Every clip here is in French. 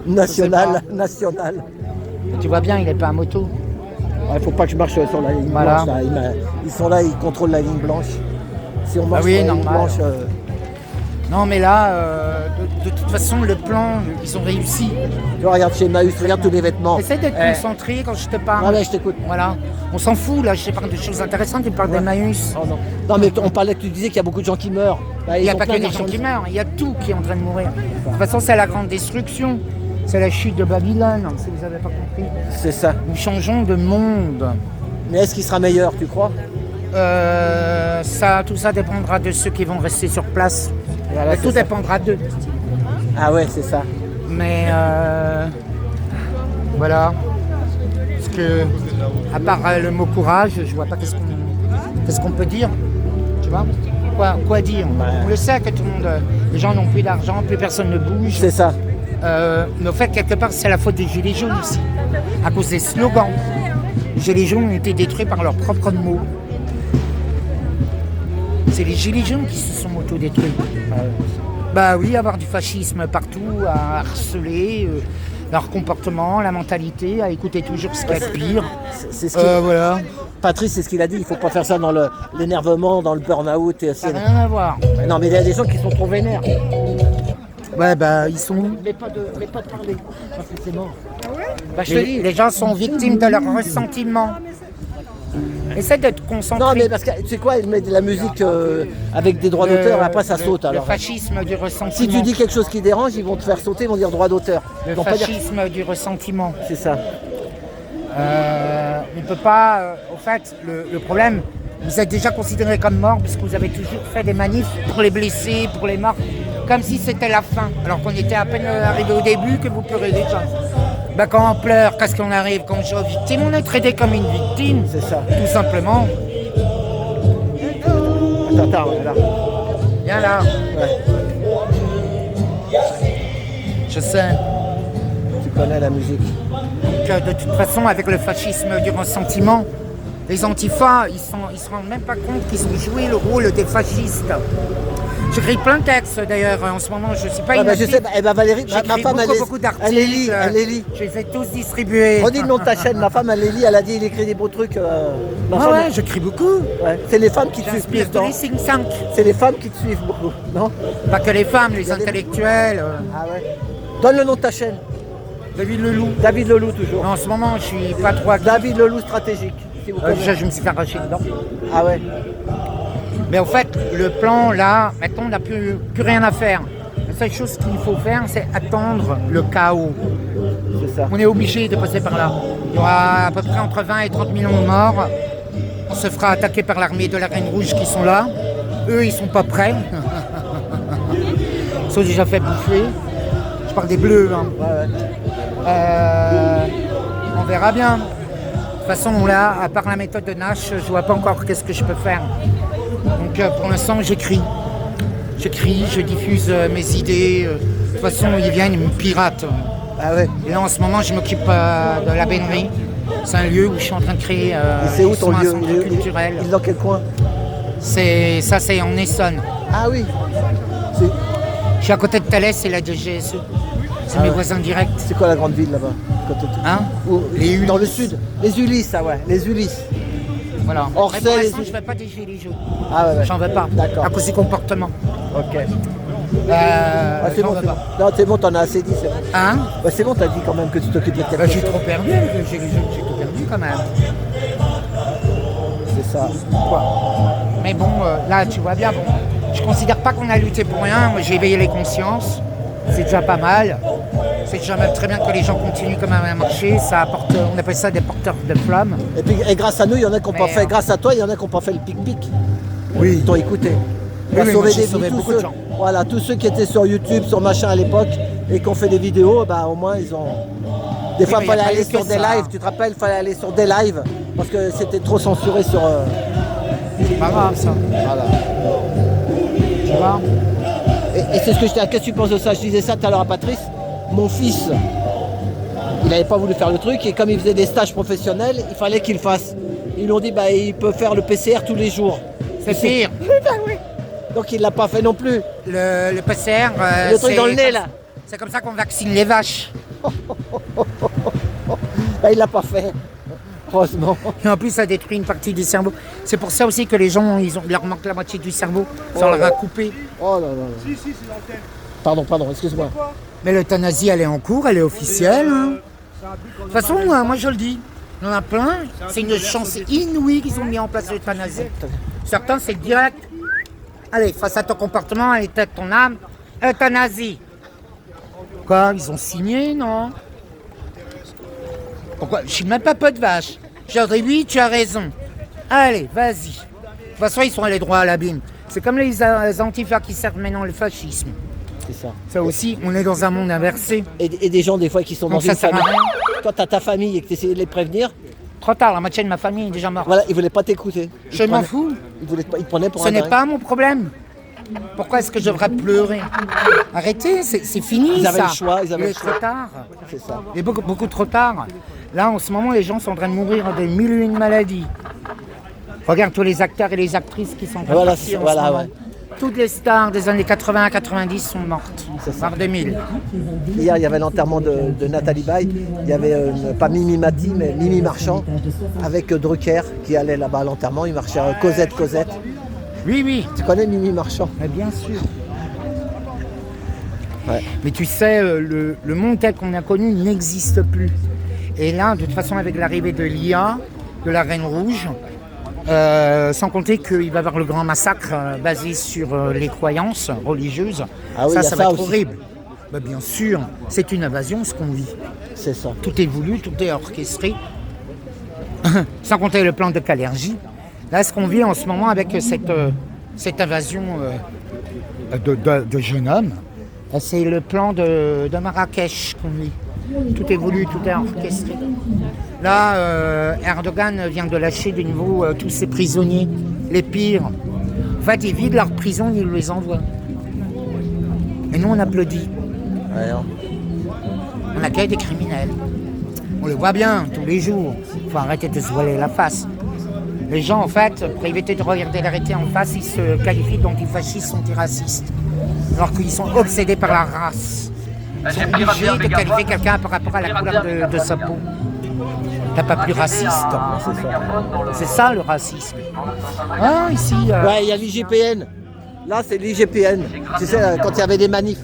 National. National. Tu vois bien, il n'est pas à moto. Il faut pas que je marche sur la ligne Voilà. blanche. Là. Ils sont là, ils contrôlent la ligne blanche. Si on marche oui, sur la ligne normal. blanche... Non, mais là, de toute façon, le plan, ils ont réussi. Tu vois, regarde chez Emmaüs, regarde tous les vêtements. Essaie d'être concentré quand je te parle. Ah ouais, je t'écoute. Voilà. On s'en fout, là, je parle de choses intéressantes, tu parles d'Emmaüs. Oh, non. Non, mais on parlait, tu disais qu'il y a beaucoup de gens qui meurent. Bah, Il n'y a ils ont pas que plein des gens qui meurent, il y a tout qui est en train de mourir. De toute façon, c'est la grande destruction. C'est la chute de Babylone, si vous n'avez pas compris. C'est ça. Nous changeons de monde. Mais est-ce qu'il sera meilleur, tu crois? Tout ça dépendra de ceux qui vont rester sur place. Voilà, Mais tout ça. dépendra d'eux. Ah ouais, c'est ça. Mais voilà. Parce que, à part le mot courage, je vois pas qu'est-ce qu'on peut dire. Tu vois? Quoi dire? On le sait que tout le monde, les gens n'ont plus d'argent, plus personne ne bouge. C'est ça. Mais au fait, quelque part, c'est la faute des Gilets jaunes aussi. À cause des slogans. Les Gilets jaunes ont été détruits par leurs propres mots. C'est les Gilets jaunes qui se sont auto-détruits. Bah oui, avoir du fascisme partout, à harceler, leur comportement, la mentalité, à écouter toujours ce qu'il y a de pire. C'est ce qu'il... Voilà. Patrice, c'est ce qu'il a dit, il faut pas faire ça dans l'énervement, dans le burn-out. Ça n'a rien à voir. Non, mais il y a des gens qui sont trop vénères. Ouais, bah ils sont où? Mais pas de parler, parce que c'est mort. Bah, je te dis. Les gens sont victimes de leur ressentiment. Essaie de te concentrer. Non, mais parce que tu sais quoi, ils mettent de la musique avec des droits d'auteur et après ça saute. Le Alors, fascisme du ressentiment. si tu dis quelque chose qui dérange, ils vont te faire sauter, ils vont dire droit d'auteur. Le Ils vont pas dire- fascisme du ressentiment. C'est ça. On ne peut pas... au fait, le problème, vous êtes déjà considérés comme morts parce que vous avez toujours fait des manifs pour les blessés, pour les morts, comme si c'était la fin. Alors qu'on était à peine arrivé au début que vous pleurez déjà. Ben, quand on pleure, qu'est-ce qu'on arrive comme genre victime? On est traité comme une victime. C'est ça. Tout simplement. Attends, là. Viens là. Ouais. Je sais. Tu connais la musique. Donc, de toute façon, avec le fascisme du ressentiment, les antifas, ils se rendent même pas compte qu'ils ont joué le rôle des fascistes. J'écris plein de textes d'ailleurs en ce moment, je ne suis pas Je sais, Valérie, ma J'écris femme, beaucoup d'articles. elle les lit. Je les ai tous distribués. Redis le nom de ta chaîne, ma femme elle les lit, elle a dit il écrit des beaux trucs. Ma femme, Ouais, j'écris beaucoup. ouais. C'est les femmes qui te suivent plus J'inspire tous temps. les think tanks. C'est les femmes qui te suivent beaucoup, non? Pas que les femmes, les intellectuels. Ah ouais. Donne le nom de ta chaîne. David Leloup. David Leloup toujours. En ce moment, je suis pas trop actif. David Leloup stratégique. Si vous connaissez. Je me suis fait arracher dedans. Ah ouais. Mais au fait, le plan là, maintenant on n'a plus rien à faire. La seule chose qu'il faut faire, c'est attendre le chaos. C'est ça. On est obligé de passer par là. Il y aura à peu près entre 20 et 30 millions de morts. On se fera attaquer par l'armée de la Reine Rouge qui sont là. Eux, ils sont pas prêts. Ils sont déjà fait bouffer. Je parle des bleus. Hein. Ouais. On verra bien. De toute façon, là, à part la méthode de Nash, je vois pas encore qu'est-ce que je peux faire. Donc pour l'instant, j'écris. J'écris, je diffuse mes idées. De toute façon, ils viennent, ils me piratent. Ah ouais. Et là, en ce moment, je m'occupe de la Bénerie. C'est un lieu où je suis en train de créer Et c'est où ton un lieu? centre culturel. Il est dans quel coin? C'est en Essonne. Ah oui. Je suis à côté de Thalès et la DGSE. C'est mes voisins directs. C'est quoi la grande ville là-bas? Hein? Dans le sud. Les Ulysses, ça ouais. Les Ulysses. Voilà. Orcel, Mais pour l'instant, les- je ne fais pas des gilets jaunes. Ah ouais. J'en veux pas. D'accord. À cause du comportement. Ok. Ah, c'est j'en bon, veux c'est pas. bon. Non, c'est bon, t'en as assez dit, c'est bon. Hein? Bah, c'est bon, t'as dit quand même que tu t'occupes de quelque Bah, j'ai chose. trop perdu avec le gilet jaune, j'ai tout perdu quand même. C'est ça. Quoi. Mais bon, là, tu vois bien, bon, je considère pas qu'on a lutté pour rien. Moi, j'ai éveillé les consciences. C'est déjà pas mal. C'est déjà même très bien que les gens continuent quand même à marcher. Ça apporte, on appelle ça des porteurs de flammes. Et puis, et grâce à nous, il y en a qui n'ont pas Mais, fait. Grâce à toi, il y en a qui n'ont pas fait le pic-pic. Oui. Ils t'ont écouté. Oui, On a oui, sauvé moi, j'ai des sauvé vies, tous beaucoup de ceux, gens. voilà, tous ceux qui étaient sur YouTube, sur machin à l'époque, et qui ont fait des vidéos, bah, au moins ils ont. Des fois, mais il y a fallait pas aller eu que sur des ça. lives, tu te rappelles, il fallait aller sur des lives, parce que c'était trop censuré sur. C'est pas grave, ça. Voilà. Tu vois? Et c'est ce que je t'ai dit. Qu'est-ce que tu penses de ça? Je disais ça tout à l'heure à Patrice. Mon fils, il n'avait pas voulu faire le truc, et comme il faisait des stages professionnels, il fallait qu'il le fasse. Ils lui ont dit, bah, il peut faire le PCR tous les jours. C'est pire. Donc il l'a pas fait non plus. Le PCR. Le truc c'est- dans le nez là. C'est comme ça qu'on vaccine les vaches. Bah, il l'a pas fait, heureusement. Et en plus, ça détruit une partie du cerveau. C'est pour ça aussi que les gens, il leur manque la moitié du cerveau. Ça leur a coupé. Oh là là. Si, c'est l'antenne. Pardon, excuse-moi. Mais l'euthanasie, elle est en cours, elle est officielle. Hein. De toute façon, moi je le dis, il y en a plein. C'est une chance inouïe qu'ils ont mis en place l'euthanasie. Certains, c'est direct. Allez, face à ton comportement, à l'état de ton âme, euthanasie. Quoi, ils ont signé, non? Pourquoi? Je suis même pas peu de vache. Je leur dis oui, tu as raison. Allez, vas-y. De toute façon, ils sont allés droit à l'abîme. C'est comme les antifas qui servent maintenant le fascisme. C'est ça. Ça aussi, on est dans un monde inversé. Et des gens, des fois, qui sont dans Donc ça une sert à famille. rien. Toi, t'as ta famille et que tu essayes de les prévenir, Trop tard, la moitié de ma famille est déjà morte. voilà, ils voulaient pas t'écouter. Je m'en fous. Ils te prenaient pour Ce un n'est dingue. pas mon problème. Pourquoi est-ce que je devrais pleurer? Arrêtez, c'est fini Ils avaient ça. le choix, ils avaient Il le est choix. trop tard. C'est ça. Il est beaucoup trop tard. Là, en ce moment, les gens sont en train de mourir de 1001 maladies. Regarde tous les acteurs et les actrices qui sont en train Voilà, de partir en voilà, ce moment. ouais. Toutes les stars des années 80 à 90 sont mortes. C'est ça. Par 2000. Hier, il y avait l'enterrement de Nathalie Baye. Il y avait pas Mimi Mati, mais Mimi Marchand, avec Drucker qui allait là-bas à l'enterrement. Il marchait Cosette. Oui, oui, Tu connais Mimi Marchand? mais bien sûr. Ouais. Mais tu sais, le monde tel qu'on a connu n'existe plus. Et là, de toute façon, avec l'arrivée de l'IA, de la Reine Rouge, sans compter qu'il va y avoir le grand massacre basé sur les croyances religieuses, Ah oui, il y a ça va ça être aussi. horrible. Bah, bien sûr, c'est une invasion ce qu'on vit. C'est ça. Tout est voulu, tout est orchestré. Sans compter le plan de Kalergie. Là, ce qu'on vit en ce moment avec cette invasion de jeunes hommes, c'est le plan de Marrakech qu'on vit. Tout est voulu, tout est orchestré. Là, Erdogan vient de lâcher de nouveau tous ses prisonniers, les pires. En fait, ils vident leurs prisons, ils les envoient. Et nous, on applaudit. Ouais, hein. On accueille des criminels. On le voit bien tous les jours. Il faut arrêter de se voiler la face. Les gens, en fait, pour éviter de regarder la réalité en face, ils se qualifient d'antifascistes, antiracistes. Alors qu'ils sont obsédés par la race. Ils sont obligés de qualifier quelqu'un par rapport à la couleur de sa peau. T'as pas plus raciste. C'est ça le racisme. Ah, ici. Ouais, il y a l'IGPN. Là, c'est l'IGPN. Tu sais, quand il y avait des manifs.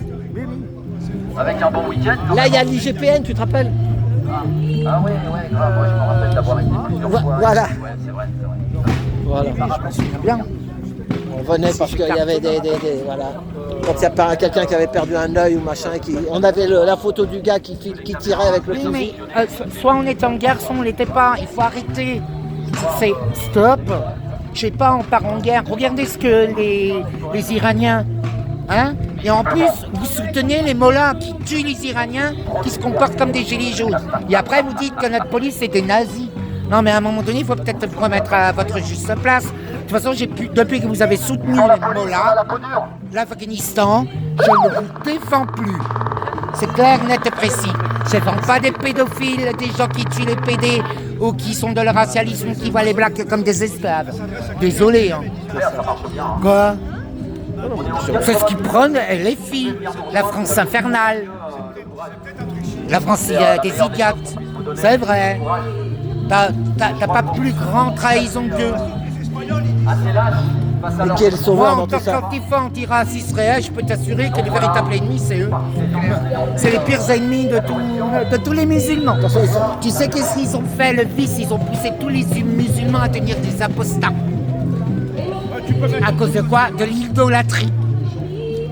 Avec un bon week-end. Là, il y a l'IGPN, tu te rappelles? Ah ouais, grave, moi je me rappelle d'avoir été plusieurs fois. Voilà. Ouais, c'est vrai. Voilà. Bien. On venait parce qu'il y avait des voilà. Quand il y a pas quelqu'un qui avait perdu un œil ou machin, on avait la photo du gars qui tirait avec le Oui, fusil. mais soit on est en guerre, soit on l'était pas. Il faut arrêter. C'est stop. Je sais pas, on part en guerre. Regardez ce que les Iraniens. Hein? Et en plus, vous soutenez les mollahs qui tuent les Iraniens, qui se comportent comme des gilets jaunes. Et après, vous dites que notre police, c'est des nazis. Non, mais à un moment donné, il faut peut-être vous remettre à votre juste place. De toute façon, depuis que vous avez soutenu les mollahs, l'Afghanistan, je ne vous défends plus. C'est clair, net et précis. Je ne défends pas des pédophiles, des gens qui tuent les PD ou qui sont de leur racialisme, qui voient les blacks comme des esclaves. Désolé, hein. Quoi? C'est ce qui prône les filles. La France infernale. La France des idiotes. C'est vrai. T'as pas plus grande trahison qu'eux. Et qui est le Moi, sauveur en dans tant tout ça? qu'antifa, antiraciste réel, je peux t'assurer que les véritables ennemis, c'est eux. C'est les pires ennemis de tous les musulmans. Tu sais qu'est-ce qu'ils ont fait, le vice? Ils ont poussé tous les musulmans à devenir des apostats. À cause de quoi? De l'idolâtrie.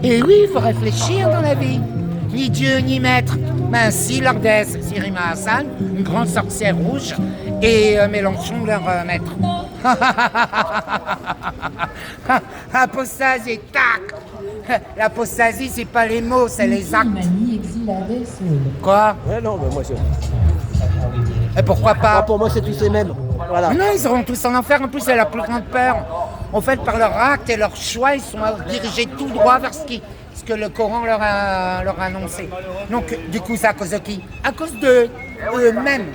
Et oui, il faut réfléchir dans la vie. Ni Dieu, ni maître. Mais ainsi, l'ordesse, c'est Rima Hassan, une grande sorcière rouge, et Mélenchon, leur maître. Apostasie, tac. L'apostasie, c'est pas les mots, c'est les actes. Quoi? Ouais, non, mais moi, c'est... Et pourquoi pas? Pour moi, c'est tous les mêmes. Voilà. Mais non, ils auront tous en enfer. En plus, c'est la plus grande peur. En fait, par leur acte et leur choix, ils sont dirigés tout droit vers ce que le Coran leur a annoncé. Donc, du coup, c'est à cause de qui? À cause d'eux-mêmes.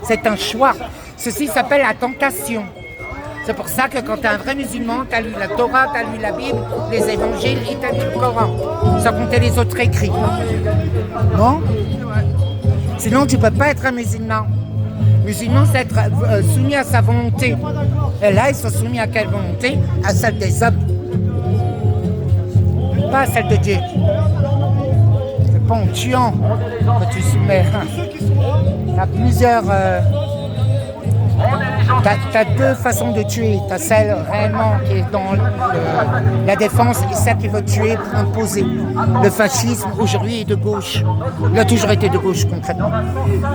C'est un choix. Ceci s'appelle la tentation. C'est pour ça que quand tu es un vrai musulman, tu as lu la Torah, tu as lu la Bible, les évangiles et tu as lu le Coran. Sans compter les autres écrits. Non? Sinon, tu ne peux pas être un musulman. Musulman, c'est être soumis à sa volonté. Et là, ils sont soumis à quelle volonté? À celle des hommes. Pas à celle de Dieu. C'est pas en tuant que tu soumets. Tu as plusieurs... T'as deux façons de tuer. T'as celle réellement qui est dans la défense et celle qui veut tuer pour imposer. Le fascisme aujourd'hui est de gauche. Il a toujours été de gauche concrètement.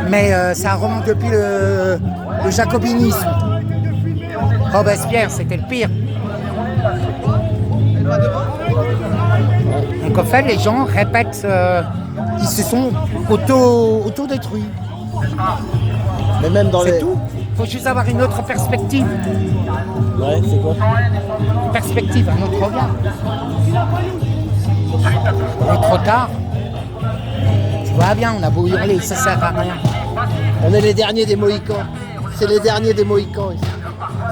Mais ça remonte depuis le jacobinisme. Robespierre, c'était le pire. Donc en fait, les gens répètent, ils se sont auto-détruits. Mais même dans C'est tout. Il faut juste avoir une autre perspective. Ouais, c'est quoi? Une perspective, un autre regard. Il est trop tard. Tu vois bien, on a beau hurler, ça sert à rien. On est les derniers des Mohicans. C'est les derniers des Mohicans ici.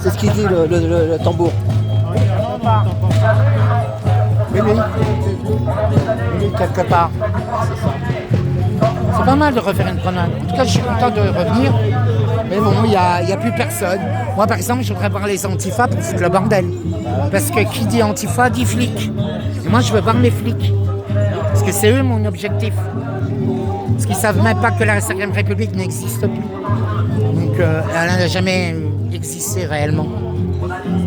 C'est ce qu'il dit le tambour. Oui, quelque part. C'est pas mal de refaire une promenade. En tout cas, je suis content de revenir. Mais bon, il n'y a plus personne. Moi, par exemple, je voudrais voir les Antifa pour foutre le bordel. Parce que qui dit Antifa dit flic. Et moi, je veux voir mes flics. Parce que c'est eux mon objectif. Parce qu'ils ne savent même pas que la 5e République n'existe plus. Donc, elle n'a jamais existé réellement.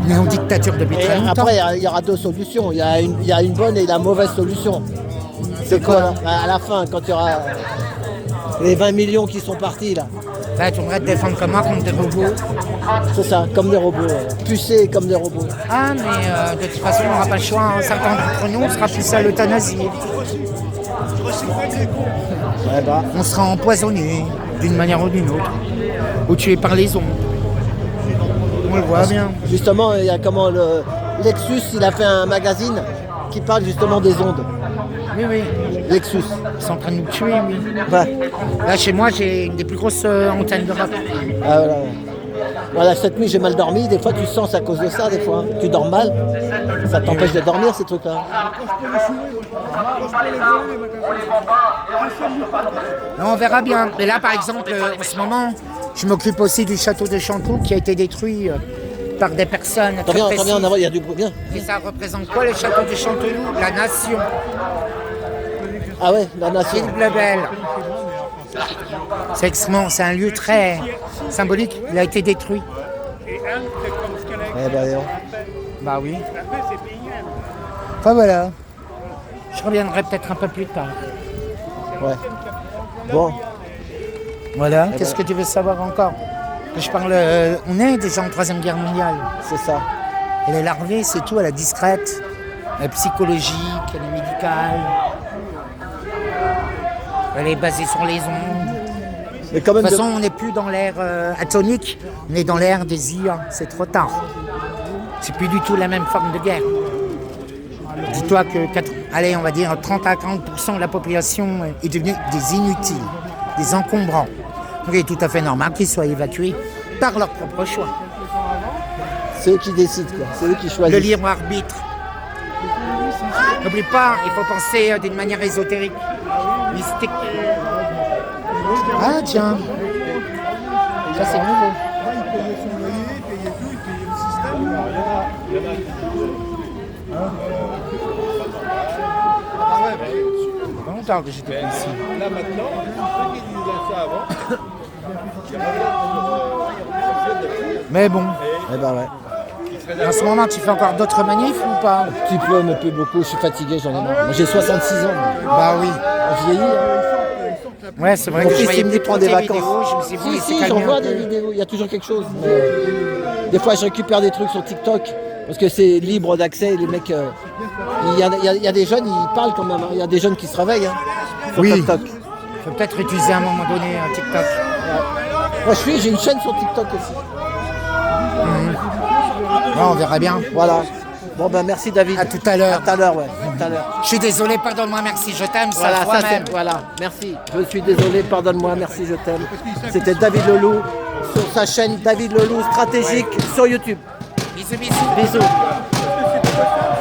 On est en dictature depuis très longtemps. Après, il y aura deux solutions. Il y a une bonne et la mauvaise solution. C'est quoi là? À la fin, quand il y aura les 20 millions qui sont partis là. Là, tu voudrais te défendre comme moi contre des robots. C'est ça, comme des robots. Pucés comme des robots. Ah, mais de toute façon, on n'aura pas le choix. Hein. Certains d'entre nous, on sera poussés à l'euthanasie. Ouais, bah. On sera empoisonné d'une manière ou d'une autre. Ou tué par les ondes. On le voit bien. Justement, il y a comment Lexus, il a fait un magazine qui parle justement des ondes. Oui. Lexus. Ils sont en train de nous tuer, oui. Ouais. Là, chez moi, j'ai une des plus grosses antennes d'Europe. Ah, voilà. Voilà, cette nuit j'ai mal dormi, des fois tu sens c'est à cause de ça, des fois. Tu dors mal, ça t'empêche de dormir ces trucs-là. Non, on verra bien. Mais là, par exemple, en ce moment, je m'occupe aussi du château de Chanteloup qui a été détruit par des personnes. T'en viens en avoir, il y a du bien. Et ça représente quoi le château de Chanteloup? La nation. Ah ouais, la nation. Gilles Blebel. C'est un lieu très symbolique. Il a été détruit. Eh ben, bah oui. Enfin voilà. Je reviendrai peut-être un peu plus tard. Ouais. Bon. Voilà. Qu'est-ce que tu veux savoir encore? Je parle. On est déjà en 3e guerre mondiale. C'est ça. Elle est larvée, c'est tout. Elle est discrète. Elle est psychologique, elle est médicale. Elle est basée sur les ondes. Mais quand même de toute façon, on n'est plus dans l'ère atomique, on est dans l'ère des IA. C'est trop tard. C'est plus du tout la même forme de guerre. Dis-toi que, allez, on va dire 30 à 40% de la population est devenue des inutiles, des encombrants. Donc il est tout à fait normal qu'ils soient évacués par leur propre choix. C'est eux qui décident, quoi. C'est eux qui choisissent. Le libre arbitre. N'oublie pas, il faut penser d'une manière ésotérique, mystique. Ah tiens, ça c'est nouveau. Longtemps que j'étais ici. Là maintenant, ceux qui disaient ça avant. Mais bon. Eh ben ouais. En ce moment, tu fais encore d'autres manifs ou pas? Un petit peu, mais plus beaucoup. Je suis fatigué, j'en ai marre. Moi, j'ai 66 ans. Bah oui. Je vieillis. Hein. Ouais, c'est vrai Mon que je fils, voyais il me dit plus prendre des vidéos, vacances. je me suis dit, Si, j'en vois des vidéos. Il y a toujours quelque chose. Mais des fois, je récupère des trucs sur TikTok parce que c'est libre d'accès. Les mecs, il y a des jeunes, ils parlent quand même. Hein. Il y a des jeunes qui se réveillent. Hein, sur TikTok. Il faut peut-être utiliser à un moment donné un TikTok. Moi, j'ai une chaîne sur TikTok aussi. Ouais, on verra bien. Voilà. Bon ben merci David. À tout à l'heure. À tout à l'heure, ouais. À tout à l'heure. Je suis désolé, pardonne-moi, merci, je t'aime, Voilà, ça toi-même. voilà, merci. Je suis désolé, pardonne-moi, merci, je t'aime. C'était David Leloup sur sa chaîne David Leloup Stratégique sur YouTube. Bisous, bisous. Bisous. Parce que c'était pas ça.